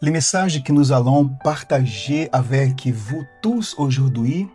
Le message que nous allons partager avec vous tous aujourd'hui,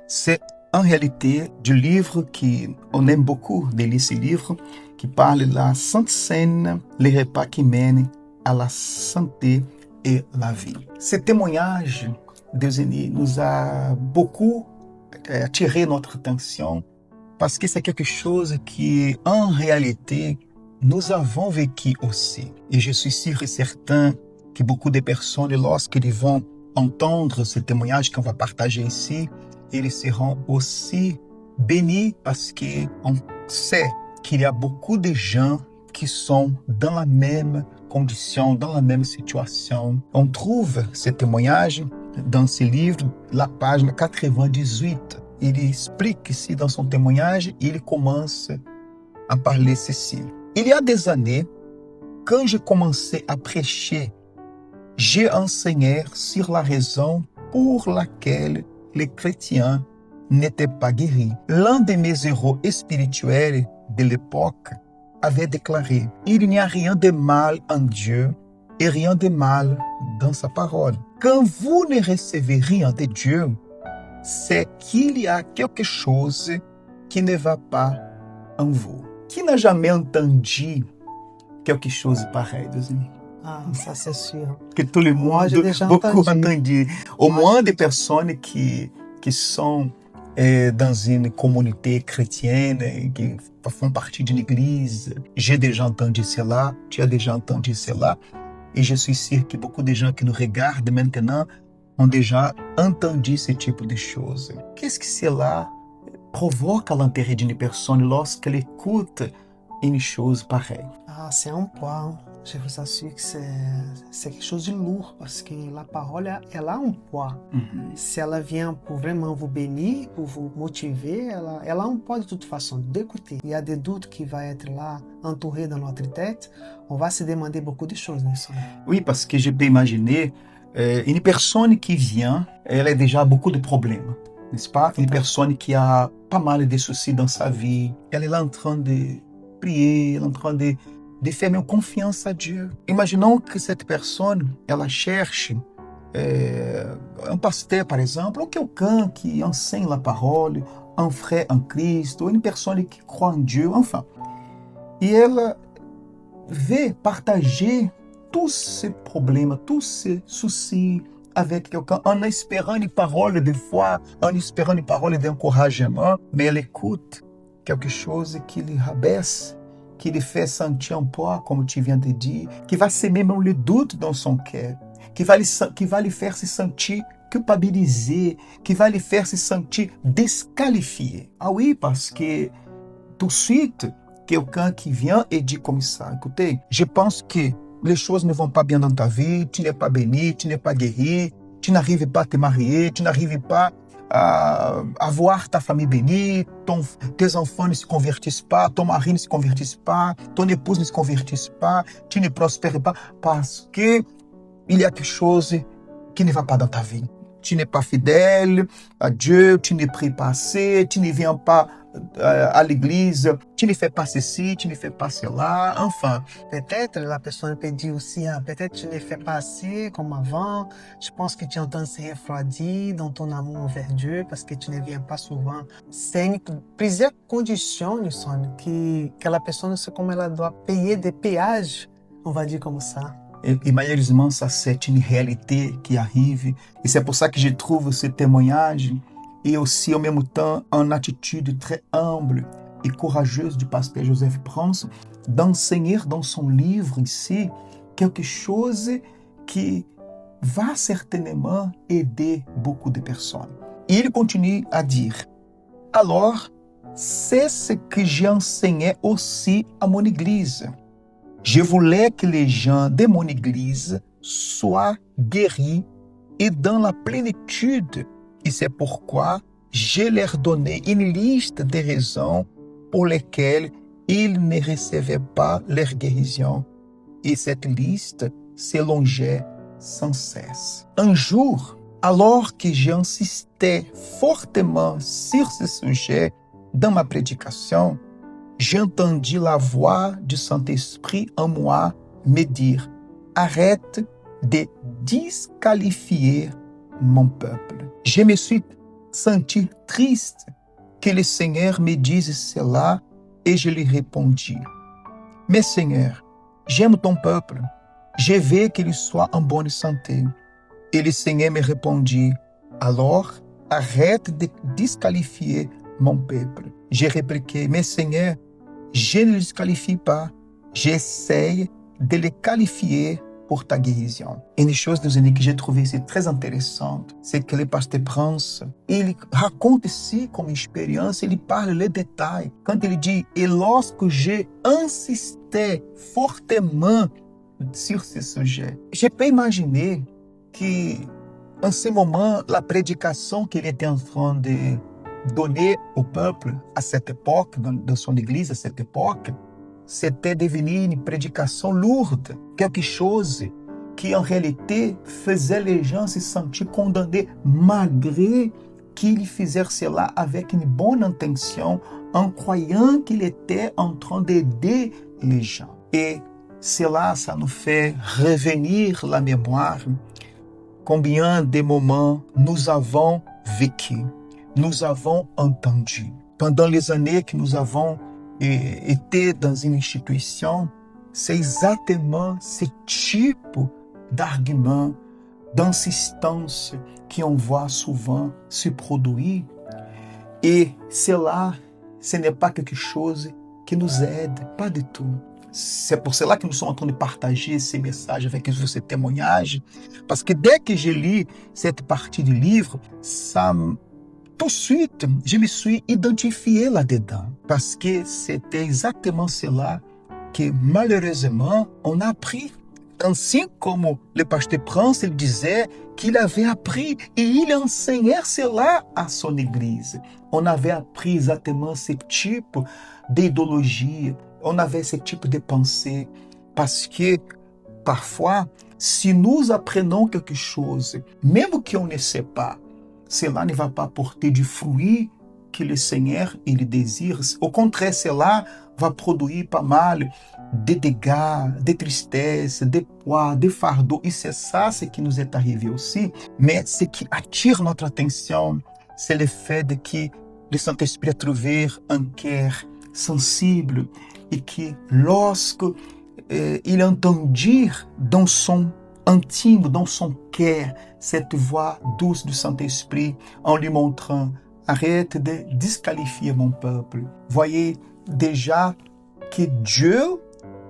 c'est en réalité du livre qu'on aime beaucoup de lire ce livre, qui parle de la Sainte Seine, les repas qui mènent à la santé et la vie. Ce témoignage d'Eugénie nous a beaucoup attiré notre attention parce que c'est quelque chose qui, en réalité, nous avons vécu aussi. Et je suis sûr et certain que beaucoup de personnes, lorsqu'ils vont entendre ce témoignage qu'on va partager ici, ils seront aussi bénis parce qu'on sait qu'il y a beaucoup de gens qui sont dans la même condition, dans la même situation. On trouve ce témoignage dans ce livre, la page 98. Il explique ici dans son témoignage, il commence à parler ceci. Il y a des années, quand j'ai commencé à prêcher, j'ai enseigné sur la raison pour laquelle les chrétiens n'étaient pas guéris. L'un de mes héros spirituels de l'époque avait déclaré « Il n'y a rien de mal en Dieu et rien de mal dans sa parole. Quand vous ne recevez rien de Dieu, c'est qu'il y a quelque chose qui ne va pas en vous. » Qui n'a jamais entendu quelque chose pareil, Eugénie? Ah, ça c'est sûr. Que tout le monde, beaucoup entendu. Au moins des personnes qui sont dans une communauté chrétienne, qui font partie d'une église. J'ai déjà entendu cela, tu as déjà entendu cela. Et je suis sûr que beaucoup de gens qui nous regardent maintenant ont déjà entendu ce type de choses. Qu'est-ce que cela provoque à l'intérieur d'une personne lorsqu'elle écoute une chose pareille? Ah, c'est un poids. Je vous assure que c'est quelque chose de lourd, parce que la parole, elle a un poids. Se ela vient pour vraiment vous bénir, pour vous motiver, ela a un poids de toute façon, d'écouter. Il y a des doutes qui vont être là, entourés dans notre tête. On va se demander beaucoup de choses, Nelson. Oui, parce que je peux imaginer une personne qui vient, elle a déjà beaucoup de problèmes, n'est-ce pas? Une personne qui a pas mal de soucis dans sa vie, elle est là en train de prier, elle est en train de faire même confiance à Dieu. Imaginons que cette personne, ela cherche un pasteur, par exemple, ou quelqu'un qui enseigne la parole, un frère en Christ, ou une personne qui croit en Dieu, enfin. Et elle veut partager tous ces problèmes, tous ces soucis avec quelqu'un, en espérant une parole de foi, en espérant une parole d'encouragement, mais elle écoute quelque chose qui lhe rabaisse, qui lhe fait sentir un poids, comme tu viens de dire, qui va semer même le doute dans son cœur, qui va lhe faire se sentir culpabilisé, qui va lhe faire se sentir desqualifié. Ah oui, parce que tout de suite, quelqu'un qui vient et dit comme ça, écoutez, je pense que les choses ne vont pas bien dans ta vie, tu n'es pas béni, tu n'es pas guéri, tu n'arrives pas à te marier, tu n'arrives pas à voir ta famille bénie, tes enfants ne se convertissent pas, ton mari ne se convertisse pas, ton épouse ne se convertisse pas, tu ne prospères pas parce que il y a quelque chose qui ne va pas dans ta vie. Tu n'es pas fidèle à Dieu, tu ne pries pas assez, tu ne viens pas à l'église, tu ne fais pas ceci, tu ne fais pas cela, enfin. Peut-être la personne peut dire aussi, peut-être tu ne fais pas assez comme avant, je pense que tu es en train de se refroidir dans ton amour envers Dieu parce que tu ne viens pas souvent. C'est plusieurs conditions, que la personne sait comme elle doit payer des péages, on va dire comme ça. Et malheureusement, ça c'est une réalité qui arrive. Et c'est pour ça que je trouve ce témoignage et aussi en même temps une attitude très humble et courageuse du pasteur Joseph Prince d'enseigner dans son livre ici quelque chose qui va certainement aider beaucoup de personnes. Et il continue à dire, alors, c'est ce que j'ai enseigné aussi à mon église. Je voulais que les gens de mon église soient guéris et dans la plénitude. Et c'est pourquoi je leur donnais une liste de raisons pour lesquelles ils ne recevaient pas leur guérison. Et cette liste s'élongeait sans cesse. Un jour, alors que j'insistais fortement sur ce sujet dans ma prédication, j'entendis la voix du Saint-Esprit en moi me dire « Arrête de disqualifier mon peuple. Je me suis senti triste que le Seigneur me dise cela et je lui répondis, mais Seigneur, j'aime ton peuple, je veux qu'il soit en bonne santé. Et le Seigneur me répondit, alors arrête de disqualifier mon peuple. J'ai répliqué, mais Seigneur, je ne le disqualifie pas, j'essaie de le qualifier pour ta guérison. Une chose que j'ai trouvé ici très intéressante, c'est que le pasteur Prince, il raconte ici comme expérience, il parle les détails. Quand il dit, et lorsque j'ai insisté fortement sur ce sujet, je peux imaginer que en ce moment, la prédication qu'il était en train de donner au peuple à cette époque, dans son église à cette époque, c'était devenu une prédication lourde, quelque chose qui en réalité faisait les gens se sentir condamnés malgré qu'ils faisaient cela avec une bonne intention, en croyant qu'il était en train d'aider les gens. Et cela, ça nous fait revenir la mémoire combien de moments nous avons vécu, nous avons entendu. Pendant les années que nous avons été dans une institution, c'est exactement ce type d'argument, d'insistance qu'on voit souvent se produire. Et cela, ce n'est pas quelque chose qui nous aide, pas du tout. C'est pour cela que nous sommes en train de partager ces messages avec vous, ces témoignages. Parce que dès que je lis cette partie du livre, tout de suite, je me suis identifié là-dedans. Parce que c'était exactement cela que malheureusement, on a appris. Ainsi comme le pasteur Prince, il disait qu'il avait appris et il enseignait cela à son église. On avait appris exactement ce type d'idéologie, on avait ce type de pensée. Parce que parfois, si nous apprenons quelque chose, même qu'on ne sait pas, cela ne va pas porter du fruit que le Seigneur il désire. Au contraire, cela va produire pas mal de dégâts, de tristesse, de poids, de fardeau. Et c'est ça ce qui nous est arrivé aussi. Mais ce qui attire notre attention, c'est le fait de que le Saint-Esprit a trouvé un cœur sensible et que lorsque il entend dire dans son intime, dans son cœur, cette voix douce du Saint-Esprit en lui montrant arrête de disqualifier mon peuple. Voyez déjà que Dieu,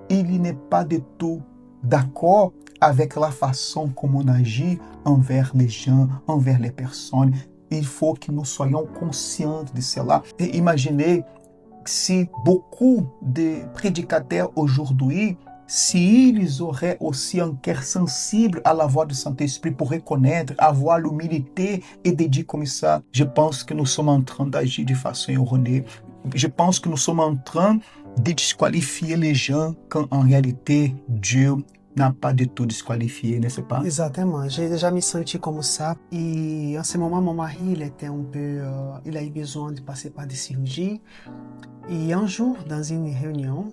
il n'est pas du tout d'accord avec la façon comme on agit envers les gens, envers les personnes. Il faut que nous soyons conscients de cela. Et imaginez si beaucoup de prédicateurs aujourd'hui, s'ils auraient aussi un cœur sensible à la voix du Saint-Esprit pour reconnaître, avoir l'humilité et de dire comme ça, je pense que nous sommes en train d'agir de façon erronée. Je pense que nous sommes en train de disqualifier les gens quand en réalité Dieu n'a pas du tout disqualifié, n'est-ce pas? Exatamente, j'ai déjà me senti comme ça. Et en ce moment, mon mari, il était un peu, il a eu besoin de passer par des cirurgies. Et un jour, dans une réunion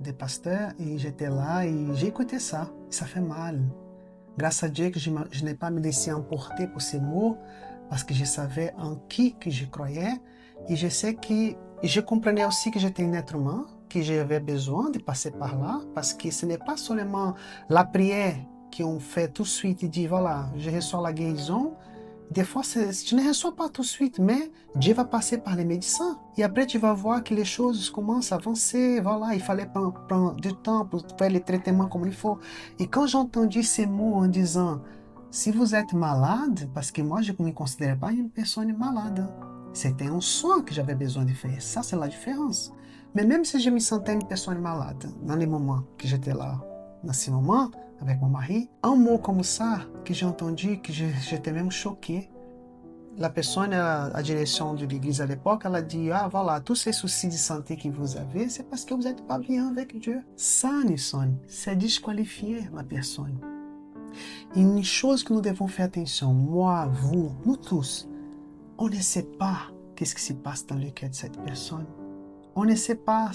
de pasteurs, et j'étais là et j'ai écouté ça. Ça fait mal. Grâce à Dieu que je n'ai pas me laissé emporter pour ces mots, parce que je savais en qui que je croyais. Et je sais que je comprenais aussi que j'étais un être humain, que j'avais besoin de passer par là, parce que ce n'est pas seulement la prière qu'on fait tout de suite et dit voilà, je reçois la guérison. Des fois, tu ne reçois pas tout de suite, mais Dieu va passer par les médecins. Et après, tu vas voir que les choses commencent à avancer. Voilà, il fallait prendre du temps pour faire les traitements comme il faut. Et quand j'ai entendu ces mots en disant, si vous êtes malade, parce que moi, je ne me considérais pas une personne malade. C'était un soin que j'avais besoin de faire. Ça, c'est la différence. Mais même si je me sentais une personne malade, dans les moments que j'étais là, dans ces moments, avec mon mari, un mot comme ça, que j'ai entendu, que j'étais même choqué. La personne, à direction de l'église à l'époque, elle a dit, ah voilà, tous ces soucis de santé que vous avez, c'est parce que vous n'êtes pas bien avec Dieu. Ça, Nisson, c'est disqualifier la personne. Et une chose que nous devons faire attention, moi, vous, nous tous, on ne sait pas qu'est-ce qui se passe dans le cœur de cette personne. on ne sait pas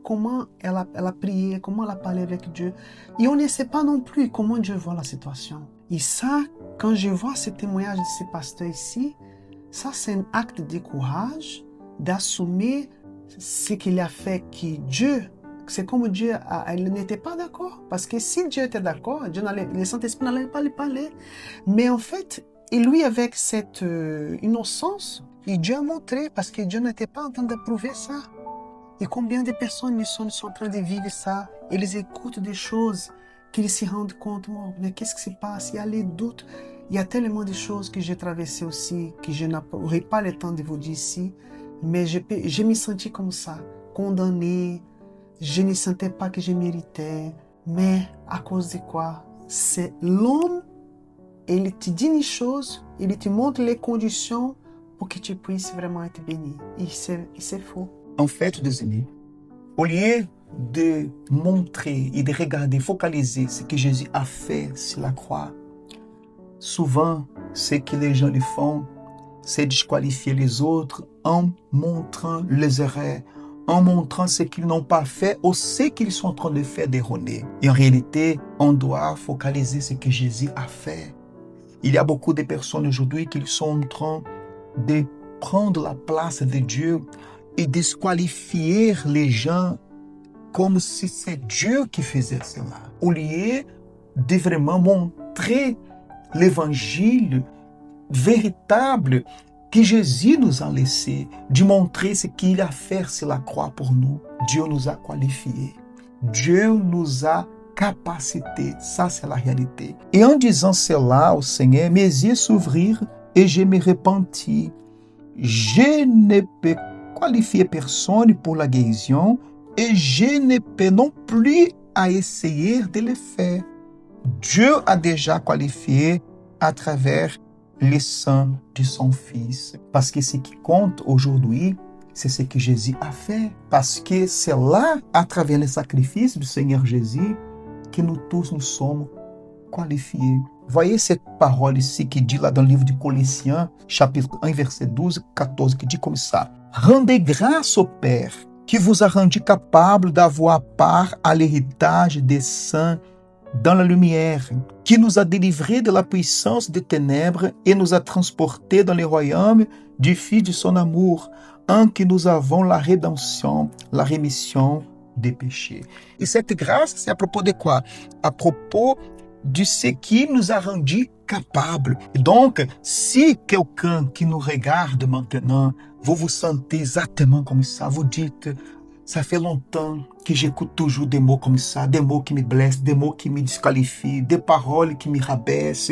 comment elle a prié, comment elle a parlé avec Dieu. Et on ne sait pas non plus comment Dieu voit la situation. Et ça, quand je vois ce témoignage de ces pasteurs ici, ça c'est un acte de courage d'assumer ce qu'il a fait, que Dieu, c'est comme Dieu, elle n'était pas d'accord. Parce que si Dieu était d'accord, le Saint-Esprit n'allait pas lui parler. Mais en fait, et lui avec cette innocence, et Dieu a montré, parce que Dieu n'était pas en train d'approuver ça. Et combien de personnes sont en train de vivre ça? Ils écoutent des choses qu'ils se rendent compte, oh, mais qu'est-ce qui se passe? Il y a les doutes. Il y a tellement de choses que j'ai traversées aussi, que je n'aurai pas le temps de vous dire ici. Mais je me sentis comme ça, condamnée. Je ne sentais pas que je méritais. Mais à cause de quoi? C'est l'homme, il te dit une chose, il te montre les conditions pour que tu puisses vraiment être béni. Et c'est faux. En fait, des amis, au lieu de montrer et de regarder, focaliser ce que Jésus a fait sur la croix, souvent, ce que les gens le font, c'est disqualifier les autres en montrant les erreurs, en montrant ce qu'ils n'ont pas fait ou ce qu'ils sont en train de faire d'erroné. Et en réalité, on doit focaliser ce que Jésus a fait. Il y a beaucoup de personnes aujourd'hui qui sont en train de prendre la place de Dieu et disqualifier les gens comme si c'est Dieu qui faisait cela. Au lieu de vraiment montrer l'évangile véritable que Jésus nous a laissé, de montrer ce qu'il a fait sur la croix pour nous. Dieu nous a qualifiés. Dieu nous a capacités. Ça, c'est la réalité. Et en disant cela au Seigneur, mes yeux s'ouvrirent et je me repentis. Je ne peux qualifier personne pour la guérison et je ne peux non plus à essayer de le faire. Dieu a déjà qualifié à travers le sang de son Fils. Parce que ce qui compte aujourd'hui, c'est ce que Jésus a fait. Parce que c'est là, à travers le sacrifice du Seigneur Jésus, que nous tous nous sommes qualifiés. Voyez cette parole ici qui dit là dans le livre de Colossiens, chapitre 1, verset 12, 14, qui dit comme ça. Rendez grâce au Père qui vous a rendu capable d'avoir part à l'héritage des saints dans la lumière, qui nous a délivrés de la puissance des ténèbres et nous a transportés dans le royaume du Fils de son amour, en qui nous avons la rédemption, la rémission des péchés. Et cette grâce, c'est à propos de quoi? À propos de ce qui nous a rendus capables. Et donc, si quelqu'un qui nous regarde maintenant, vous vous sentez exactement comme ça, vous dites, ça fait longtemps que j'écoute toujours des mots comme ça, des mots qui me blessent, des mots qui me disqualifient, des paroles qui me rabaissent.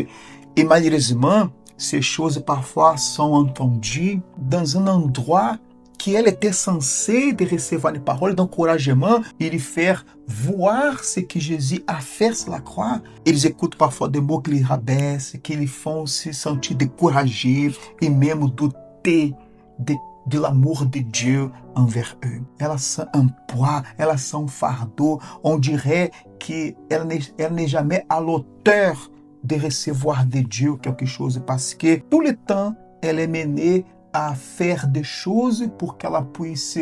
Et malheureusement, ces choses parfois sont entendues dans un endroit qui elle était censée de recevoir les paroles d'encouragement et de faire voir ce que Jésus a fait sur la croix. Ils écoutent parfois des mots qui les rabaissent, qui les font se sentir découragés et même douter de l'amour de Dieu envers eux. Elle sent un poids, elle sent un fardeau. On dirait qu'elle n'est jamais à l'auteur de recevoir de Dieu quelque chose parce que tout le temps, elle est menée à faire des choses pour qu'elle puisse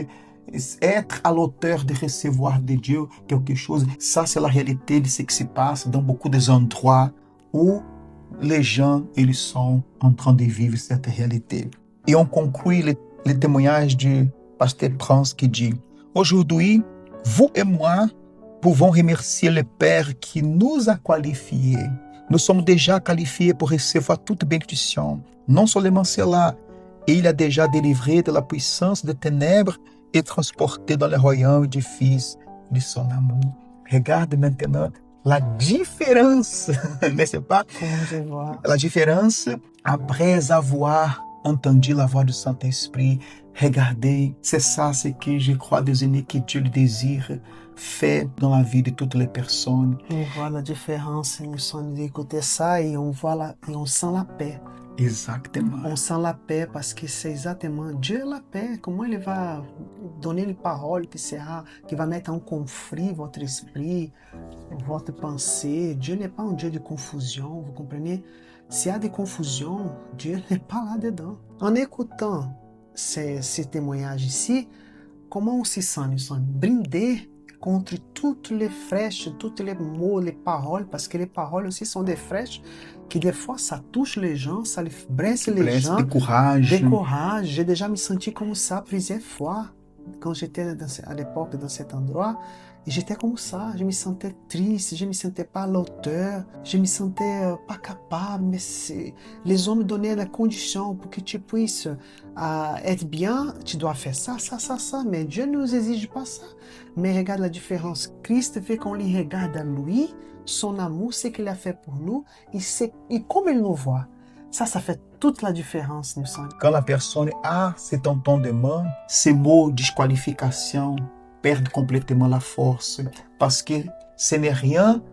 être à l'auteur de recevoir de Dieu quelque chose. Ça, c'est la réalité de ce qui se passe dans beaucoup des endroits où les gens, ils sont en train de vivre cette réalité. Et on conclut le témoignage du pasteur Prince qui dit « Aujourd'hui, vous et moi pouvons remercier le Père qui nous a qualifiés. Nous sommes déjà qualifiés pour recevoir toute bénédiction. Non seulement cela, il a déjà délivré de la puissance des ténèbres et transporté dans le royaume du Fils de son amour. » Regarde maintenant la différence, n'est-ce pas? La différence après avoir entendu la voix du Saint-Esprit. Regardez, c'est ça ce que je crois, des amis, que Dieu le désire fait dans la vie de toutes les personnes. On voit la différence, nous sommes d'écouter ça et on sent la paix. Exactement. On sent la paix parce que c'est exactement Dieu la paix. Comment il va donner une parole qui va mettre en conflit votre esprit, votre pensée. Dieu n'est pas un Dieu de confusion, vous comprenez? S'il y a des confusions, Dieu n'est pas là-dedans. En écoutant ces témoignages ici, comment on se sent, nous sommes brindés contre toutes les flèches, toutes les mots, les paroles, parce que les paroles aussi sont des flèches qui des fois ça touche les gens, ça les blesse les gens, décourage. J'ai déjà me senti comme ça plusieurs fois quand j'étais à l'époque dans cet endroit. Et j'étais comme ça, je me sentais triste, je me sentais pas à l'auteur, je me sentais pas capable, mais les hommes me donnaient la condition pour que tu puisses être bien, tu dois faire ça, mais Dieu ne nous exige pas ça. Mais regarde la différence, Christ fait qu'on lui regarde à lui, son amour, ce qu'il a fait pour nous, et comme il nous voit. Ça fait toute la différence, nous sommes. Quand la personne a cet entendement, ces mots disqualification perdent complètement la force, parce que ce n'est rien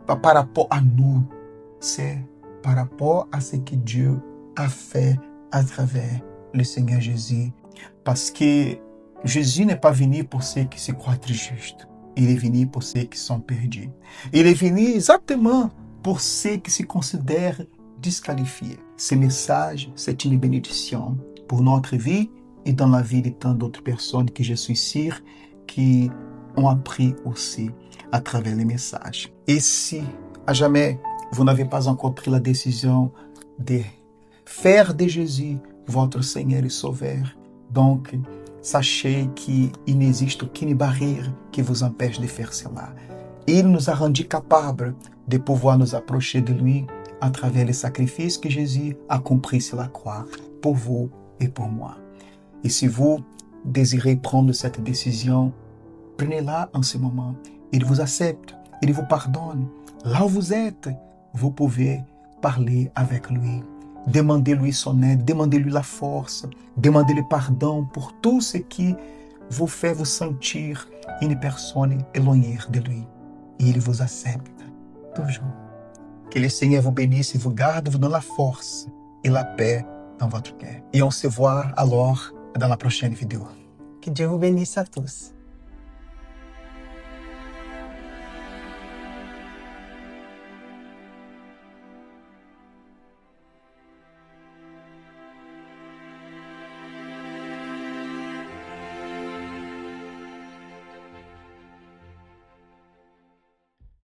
par rapport à nous, c'est par rapport à ce que Dieu a fait à travers le Seigneur Jésus. Parce que Jésus n'est pas venu pour ceux qui se croient très justes, il est venu pour ceux qui sont perdus. Il est venu exactement pour ceux qui se considèrent disqualifiés. Ce message, c'est une bénédiction pour notre vie et dans la vie de tant d'autres personnes que je suis sûr qui ont appris aussi à travers les messages. Et si à jamais vous n'avez pas encore pris la décision de faire de Jésus votre Seigneur et Sauveur, donc sachez qu'il n'existe aucune barrière qui vous empêche de faire cela. Il nous a rendus capables de pouvoir nous approcher de lui à travers les sacrifices que Jésus a accomplis sur la croix pour vous et pour moi. Et si vous désirez prendre cette décision, prenez-la en ce moment. Il vous accepte, il vous pardonne. Là où vous êtes, vous pouvez parler avec lui. Demandez-lui son aide, demandez-lui la force, demandez-lui pardon pour tout ce qui vous fait vous sentir une personne éloignée de lui. Et il vous accepte toujours. Que le Seigneur vous bénisse et vous garde, vous donne la force et la paix dans votre cœur. Et on se voit alors dans la prochaine vidéo. Que Dieu vous bénisse à tous.